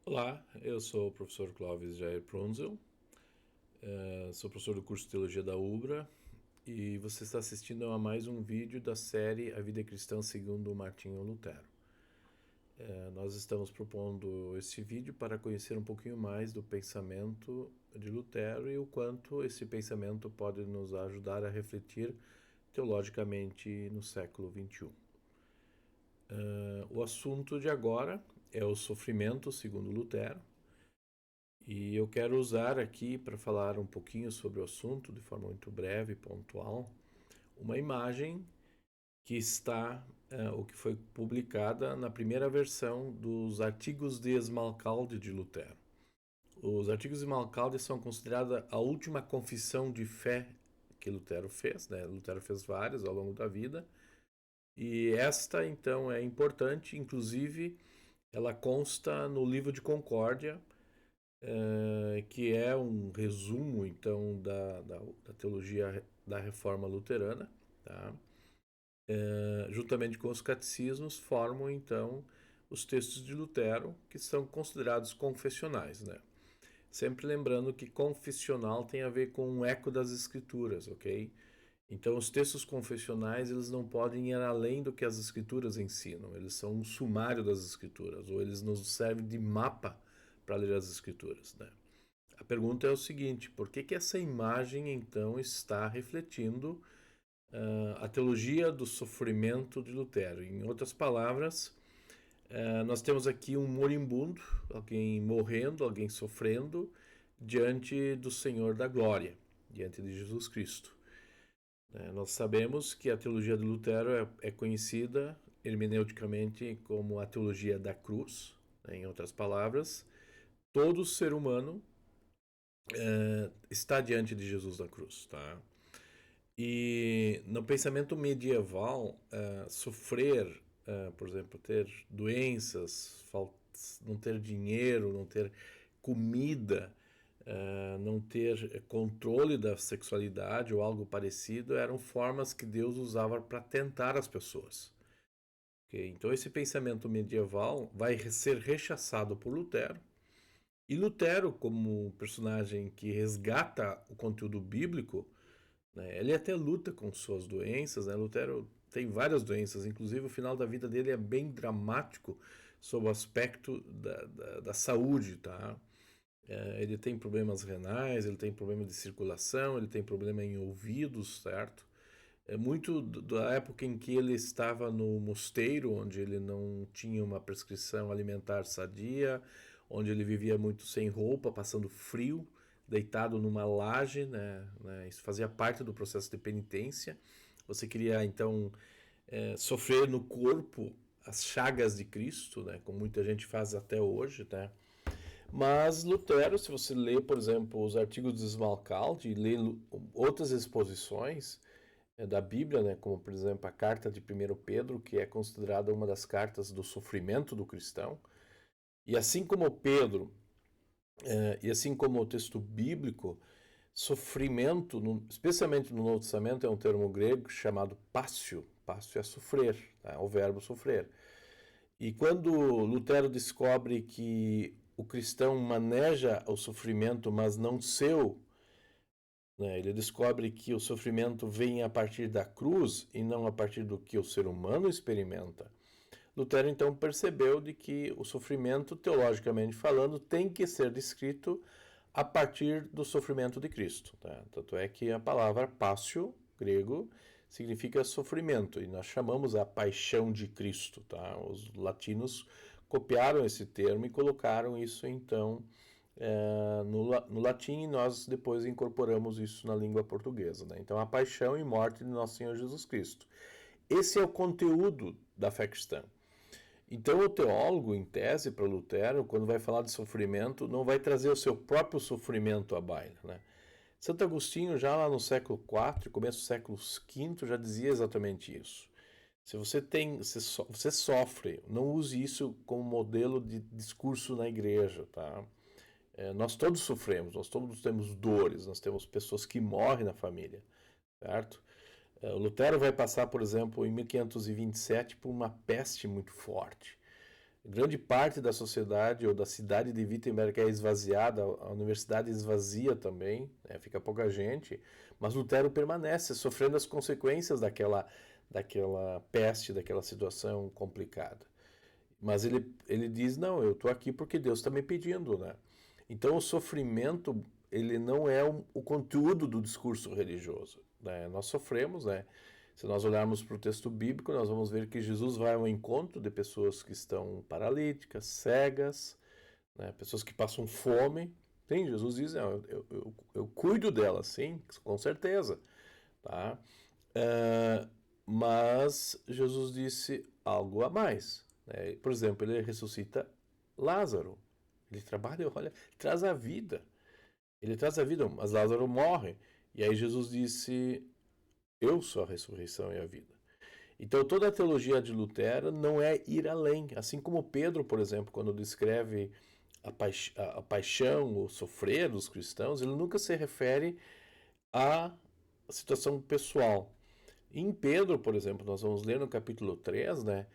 Olá, eu sou o professor Clóvis Jair Prunzel, sou professor do curso de Teologia da UBRA e você está assistindo a mais um vídeo da série A Vida Cristã segundo Martinho Lutero. Nós estamos propondo esse vídeo para conhecer um pouquinho mais do pensamento de Lutero e o quanto esse pensamento pode nos ajudar a refletir teologicamente no século XXI. O assunto de agora é o sofrimento segundo Lutero. E eu quero usar aqui para falar um pouquinho sobre o assunto, de forma muito breve e pontual, uma imagem que está, ou que foi publicada na primeira versão dos Artigos de Esmalcalde de Lutero. Os Artigos de Esmalcalde são considerados a última confissão de fé que Lutero fez, né? Lutero fez várias ao longo da vida, e esta então é importante, inclusive ela consta no livro de Concórdia, que é um resumo então da teologia da Reforma Luterana, tá? Juntamente com os catecismos formam então os textos de Lutero, que são considerados confessionais, né? Sempre lembrando que confessional tem a ver com um eco das escrituras, ok? Então os textos confessionais eles não podem ir além do que as escrituras ensinam, eles são um sumário das escrituras, ou eles nos servem de mapa para ler as escrituras, né? A pergunta é o seguinte: por que essa imagem então está refletindo a teologia do sofrimento de Lutero? Em outras palavras, nós temos aqui um moribundo, alguém morrendo, alguém sofrendo diante do Senhor da Glória, diante de Jesus Cristo. Nós sabemos que a teologia de Lutero é conhecida hermeneuticamente como a teologia da cruz. Em outras palavras, todo ser humano está diante de Jesus na cruz, tá? E no pensamento medieval, sofrer, por exemplo, ter doenças, não ter dinheiro, não ter comida, não ter controle da sexualidade ou algo parecido, eram formas que Deus usava para tentar as pessoas. Okay? Então, esse pensamento medieval vai ser rechaçado por Lutero. E Lutero, como personagem que resgata o conteúdo bíblico, né, ele até luta com suas doenças. Né? Lutero tem várias doenças, inclusive o final da vida dele é bem dramático sob o aspecto da saúde. Tá? Ele tem problemas renais, ele tem problema de circulação, ele tem problema em ouvidos, certo? É muito da época em que ele estava no mosteiro, onde ele não tinha uma prescrição alimentar sadia, onde ele vivia muito sem roupa, passando frio, deitado numa laje, né? Isso fazia parte do processo de penitência. Você queria então sofrer no corpo as chagas de Cristo, né? Como muita gente faz até hoje, né? Mas Lutero, se você lê, por exemplo, os artigos de Smalcald e lê outras exposições da Bíblia, né, como por exemplo a carta de 1 Pedro, que é considerada uma das cartas do sofrimento do cristão, e assim como Pedro, e assim como o texto bíblico, sofrimento, especialmente no Novo Testamento, é um termo grego chamado passio. Passio é sofrer, tá? O verbo sofrer. E quando Lutero descobre que o cristão maneja o sofrimento, mas não seu, né, ele descobre que o sofrimento vem a partir da cruz e não a partir do que o ser humano experimenta. Lutero então percebeu de que o sofrimento, teologicamente falando, tem que ser descrito a partir do sofrimento de Cristo. Tá? Tanto é que a palavra passio, grego, significa sofrimento, e nós chamamos a paixão de Cristo. Tá? Os latinos copiaram esse termo e colocaram isso então no latim, e nós depois incorporamos isso na língua portuguesa. Né? Então, a paixão e morte de nosso Senhor Jesus Cristo. Esse é o conteúdo da fé cristã. Então, o teólogo, em tese, para Lutero, quando vai falar de sofrimento, não vai trazer o seu próprio sofrimento à baila. Né? Santo Agostinho, já lá no século IV, começo do século V, já dizia exatamente isso. Se você sofre, não use isso como modelo de discurso na igreja, tá? Nós todos sofremos, nós todos temos dores, nós temos pessoas que morrem na família, certo? O Lutero vai passar, por exemplo, em 1527 por uma peste muito forte. Grande parte da sociedade ou da cidade de Wittenberg é esvaziada, a universidade esvazia também, né? Fica pouca gente, mas Lutero permanece sofrendo as consequências daquela peste, daquela situação complicada. Mas ele diz, não, eu estou aqui porque Deus está me pedindo, né? Então o sofrimento, ele não é o conteúdo do discurso religioso, né? Nós sofremos, né? Se nós olharmos para o texto bíblico, nós vamos ver que Jesus vai ao encontro de pessoas que estão paralíticas, cegas, né? Pessoas que passam fome. Sim, Jesus diz, não, eu cuido delas, sim, com certeza, tá? Uh, mas Jesus disse algo a mais, né? Por exemplo, ele ressuscita Lázaro. Ele trabalha, olha, traz a vida. Ele traz a vida, mas Lázaro morre. E aí Jesus disse: eu sou a ressurreição e a vida. Então toda a teologia de Lutero não é ir além. Assim como Pedro, por exemplo, quando descreve a paixão, o sofrer dos cristãos, ele nunca se refere à situação pessoal. Em Pedro, por exemplo, nós vamos ler no capítulo 3, né?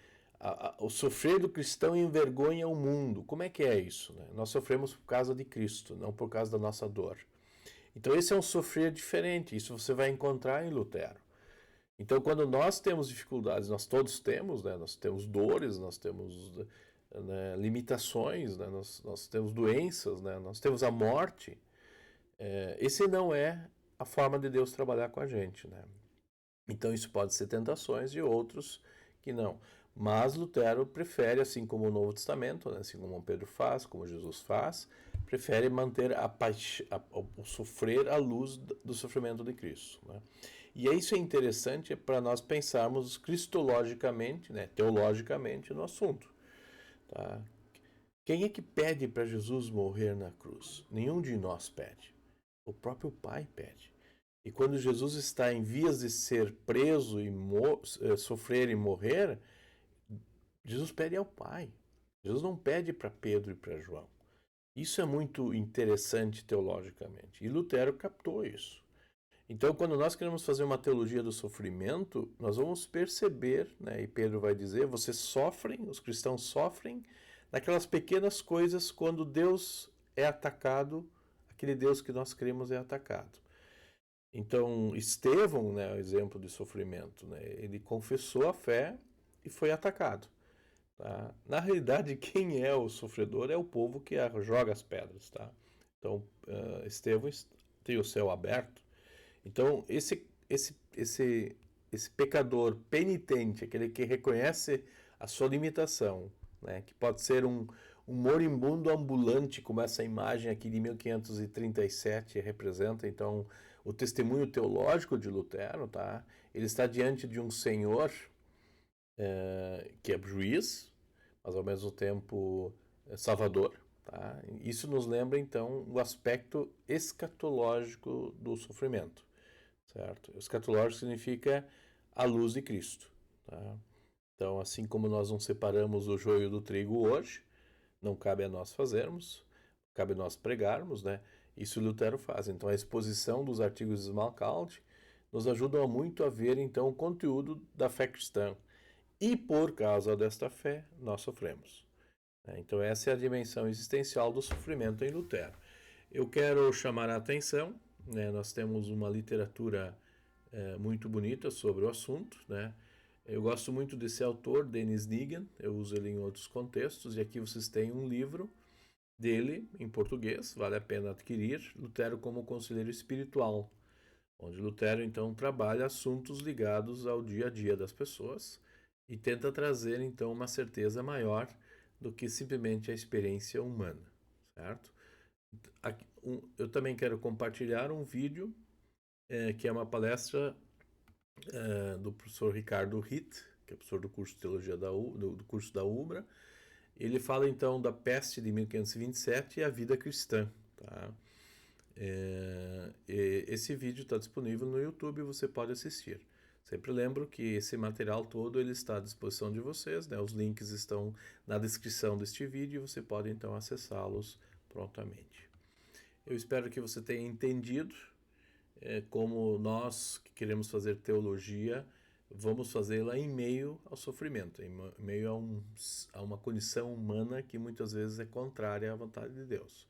O sofrer do cristão envergonha o mundo. Como é que é isso? Né? Nós sofremos por causa de Cristo, não por causa da nossa dor. Então esse é um sofrer diferente. Isso você vai encontrar em Lutero. Então quando nós temos dificuldades, nós todos temos, né? Nós temos dores, nós temos, né, limitações, né? Nós temos doenças, né? Nós temos a morte. Esse não é a forma de Deus trabalhar com a gente, né? Então isso pode ser tentações e outros que não. Mas Lutero prefere, assim como o Novo Testamento, né, assim como Pedro faz, como Jesus faz, prefere manter o sofrer à luz do sofrimento de Cristo. Né? E isso é interessante para nós pensarmos cristologicamente, né, teologicamente no assunto. Tá? Quem é que pede para Jesus morrer na cruz? Nenhum de nós pede. O próprio Pai pede. E quando Jesus está em vias de ser preso e sofrer e morrer, Jesus pede ao Pai. Jesus não pede para Pedro e para João. Isso é muito interessante teologicamente. E Lutero captou isso. Então, quando nós queremos fazer uma teologia do sofrimento, nós vamos perceber, né, e Pedro vai dizer, vocês sofrem, os cristãos sofrem naquelas pequenas coisas quando Deus é atacado, aquele Deus que nós cremos é atacado. Então, Estevão, né, é o exemplo de sofrimento, né, ele confessou a fé e foi atacado. Tá? Na realidade, quem é o sofredor é o povo que joga as pedras. Tá? Então, Estevão tem o céu aberto. Então, esse pecador penitente, aquele que reconhece a sua limitação, né, que pode ser um moribundo ambulante, como essa imagem aqui de 1537 representa, então, o testemunho teológico de Lutero, tá? Ele está diante de um senhor que é juiz, mas ao mesmo tempo salvador. Tá? Isso nos lembra, então, o aspecto escatológico do sofrimento. Certo? Escatológico significa a luz de Cristo. Tá? Então, assim como nós não separamos o joio do trigo hoje, não cabe a nós fazermos, cabe a nós pregarmos, né? Isso Lutero faz. Então, a exposição dos artigos de Smalcald nos ajuda muito a ver, então, o conteúdo da fé cristã. E por causa desta fé, nós sofremos. Então, essa é a dimensão existencial do sofrimento em Lutero. Eu quero chamar a atenção, né? Nós temos uma literatura muito bonita sobre o assunto, né? Eu gosto muito desse autor, Dennis Negan, eu uso ele em outros contextos, e aqui vocês têm um livro dele em português, vale a pena adquirir, Lutero como Conselheiro Espiritual, onde Lutero então trabalha assuntos ligados ao dia a dia das pessoas e tenta trazer então uma certeza maior do que simplesmente a experiência humana, certo? Eu também quero compartilhar um vídeo que é uma palestra do professor Ricardo Hitt, que é professor do curso de Teologia do curso da UBRA. Ele fala então da peste de 1527 e a vida cristã. Tá? Esse vídeo está disponível no YouTube e você pode assistir. Sempre lembro que esse material todo ele está à disposição de vocês, né? Os links estão na descrição deste vídeo e você pode então acessá-los prontamente. Eu espero que você tenha entendido como nós que queremos fazer teologia vamos fazê-la em meio ao sofrimento, em meio a uma condição humana que muitas vezes é contrária à vontade de Deus,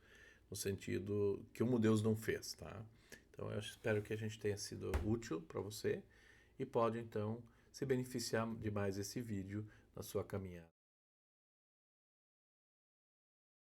no sentido que como Deus não fez, tá? Então eu espero que a gente tenha sido útil para você e pode então se beneficiar de mais esse vídeo na sua caminhada.